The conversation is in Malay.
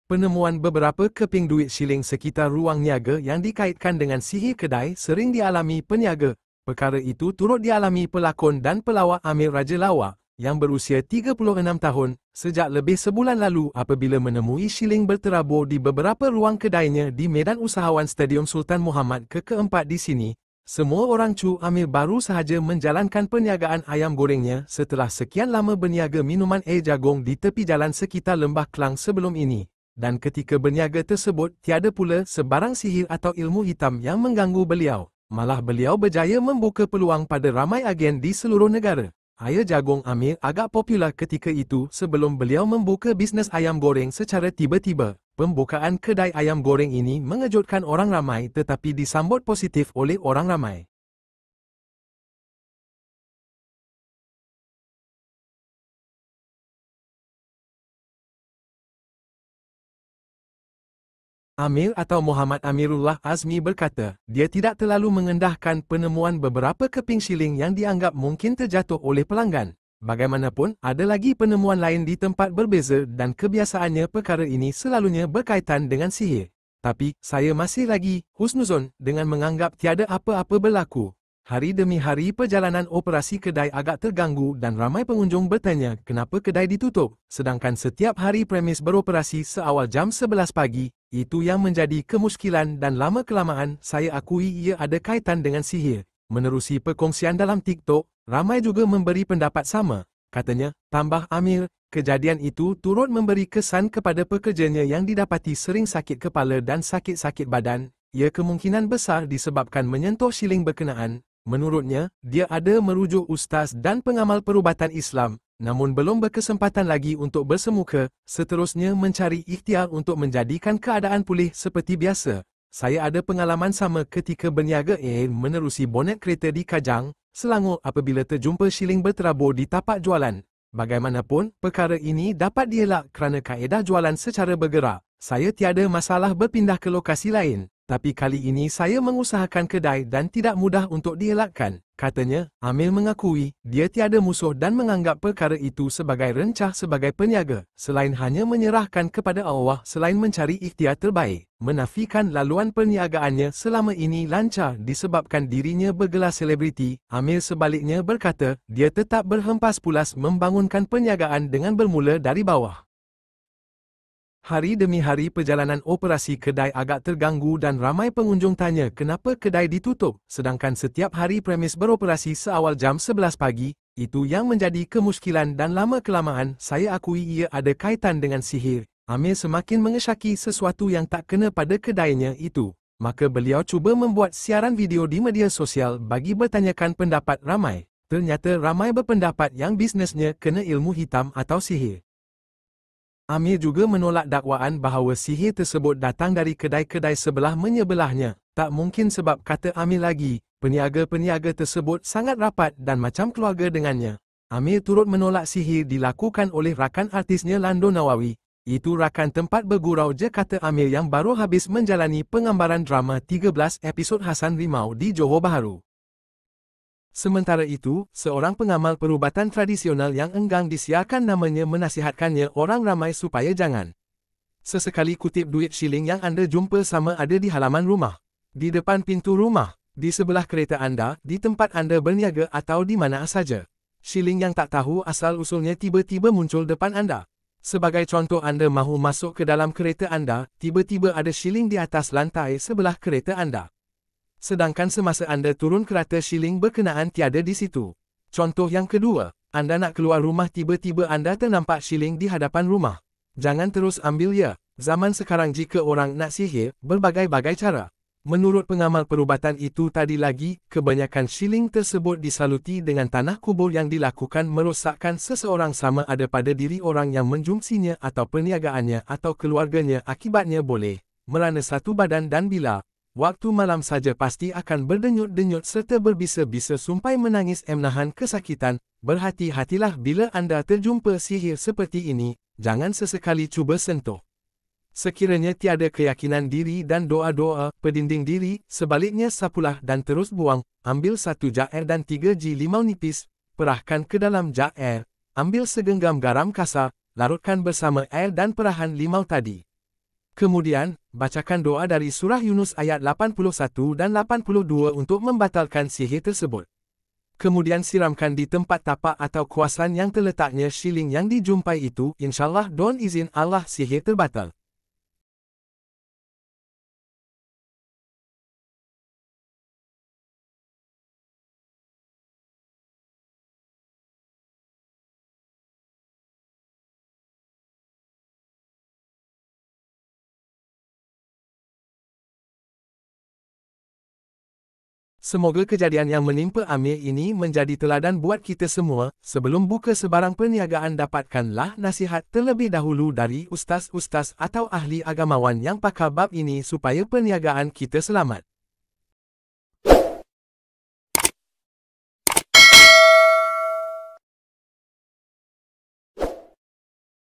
Penemuan beberapa keping duit siling sekitar ruang niaga yang dikaitkan dengan sihir kedai sering dialami peniaga. Perkara itu turut dialami pelakon dan pelawak Amir Raja Lawak, yang berusia 36 tahun, sejak lebih sebulan lalu apabila menemui siling berterabur di beberapa ruang kedainya di Medan Usahawan Stadium Sultan Muhammad ke-4 di sini. Semua orang Cu Amir baru sahaja menjalankan perniagaan ayam gorengnya setelah sekian lama berniaga minuman air jagung di tepi jalan sekitar Lembah Kelang sebelum ini. Dan ketika berniaga tersebut, tiada pula sebarang sihir atau ilmu hitam yang mengganggu beliau. Malah beliau berjaya membuka peluang pada ramai agen di seluruh negara. Air jagung Amir agak popular ketika itu sebelum beliau membuka bisnes ayam goreng secara tiba-tiba. Pembukaan kedai ayam goreng ini mengejutkan orang ramai tetapi disambut positif oleh orang ramai. Amir atau Muhammad Amirullah Azmi berkata, dia tidak terlalu mengendahkan penemuan beberapa keping siling yang dianggap mungkin terjatuh oleh pelanggan. Bagaimanapun, ada lagi penemuan lain di tempat berbeza dan kebiasaannya perkara ini selalunya berkaitan dengan sihir. Tapi, saya masih lagi husnuzon dengan menganggap tiada apa-apa berlaku. Hari demi hari perjalanan operasi kedai agak terganggu dan ramai pengunjung bertanya kenapa kedai ditutup, sedangkan setiap hari premis beroperasi seawal jam 11 pagi. Itu yang menjadi kemuskilan dan lama-kelamaan saya akui ia ada kaitan dengan sihir. Menerusi perkongsian dalam TikTok, ramai juga memberi pendapat sama. Katanya, tambah Amir, kejadian itu turut memberi kesan kepada pekerjanya yang didapati sering sakit kepala dan sakit-sakit badan. Ia kemungkinan besar disebabkan menyentuh siling berkenaan. Menurutnya, dia ada merujuk ustaz dan pengamal perubatan Islam, namun belum berkesempatan lagi untuk bersemuka, seterusnya mencari ikhtiar untuk menjadikan keadaan pulih seperti biasa. Saya ada pengalaman sama ketika berniaga menerusi bonet kereta di Kajang, Selangor apabila terjumpa siling berterabur di tapak jualan. Bagaimanapun, perkara ini dapat dielak kerana kaedah jualan secara bergerak. Saya tiada masalah berpindah ke lokasi lain. Tapi kali ini saya mengusahakan kedai dan tidak mudah untuk dielakkan. Katanya, Amir mengakui, dia tiada musuh dan menganggap perkara itu sebagai rencah sebagai peniaga, selain hanya menyerahkan kepada Allah selain mencari ikhtiar terbaik. Menafikan laluan perniagaannya selama ini lancar disebabkan dirinya bergelar selebriti, Amir sebaliknya berkata, dia tetap berhempas pulas membangunkan perniagaan dengan bermula dari bawah. Hari demi hari perjalanan operasi kedai agak terganggu dan ramai pengunjung tanya kenapa kedai ditutup, sedangkan setiap hari premis beroperasi seawal jam 11 pagi, itu yang menjadi kemuskilan dan lama-kelamaan saya akui ia ada kaitan dengan sihir. Amir semakin mengesyaki sesuatu yang tak kena pada kedainya itu. Maka beliau cuba membuat siaran video di media sosial bagi bertanyakan pendapat ramai. Ternyata ramai berpendapat yang bisnesnya kena ilmu hitam atau sihir. Amir juga menolak dakwaan bahawa sihir tersebut datang dari kedai-kedai sebelah menyebelahnya. Tak mungkin sebab kata Amir lagi, peniaga-peniaga tersebut sangat rapat dan macam keluarga dengannya. Amir turut menolak sihir dilakukan oleh rakan artisnya Lando Nawawi. Itu rakan tempat bergurau je kata Amir yang baru habis menjalani penggambaran drama 13 episod Hasan Rimau di Johor Bahru. Sementara itu, seorang pengamal perubatan tradisional yang enggan disiarkan namanya menasihatkannya orang ramai supaya jangan sesekali kutip duit siling yang anda jumpa sama ada di halaman rumah, di depan pintu rumah, di sebelah kereta anda, di tempat anda berniaga atau di mana saja. Siling yang tak tahu asal-usulnya tiba-tiba muncul depan anda. Sebagai contoh, anda mahu masuk ke dalam kereta anda, tiba-tiba ada siling di atas lantai sebelah kereta anda. Sedangkan semasa anda turun kereta siling berkenaan tiada di situ. Contoh yang kedua, anda nak keluar rumah tiba-tiba anda ternampak siling di hadapan rumah. Jangan terus ambil ya. Zaman sekarang jika orang nak sihir, berbagai-bagai cara. Menurut pengamal perubatan itu tadi lagi, kebanyakan siling tersebut disaluti dengan tanah kubur yang dilakukan merosakkan seseorang sama ada pada diri orang yang menjungsinya atau perniagaannya atau keluarganya akibatnya boleh merana satu badan dan bila waktu malam saja pasti akan berdenyut-denyut serta berbisa-bisa sumpai menangis menahan kesakitan. Berhati-hatilah bila anda terjumpa sihir seperti ini, jangan sesekali cuba sentuh. Sekiranya tiada keyakinan diri dan doa-doa, pedinding diri, sebaliknya sapulah dan terus buang. Ambil 1 jak air dan 3 ji limau nipis, perahkan ke dalam jak air, ambil segenggam garam kasar, larutkan bersama air dan perahan limau tadi. Kemudian, bacakan doa dari surah Yunus ayat 81 dan 82 untuk membatalkan sihir tersebut. Kemudian siramkan di tempat tapak atau kuasan yang terletaknya shilling yang dijumpai itu, insyaAllah don izin Allah sihir terbatal. Semoga kejadian yang menimpa Amir ini menjadi teladan buat kita semua. Sebelum buka sebarang perniagaan, dapatkanlah nasihat terlebih dahulu dari ustaz-ustaz atau ahli agamawan yang pakar bab ini supaya perniagaan kita selamat.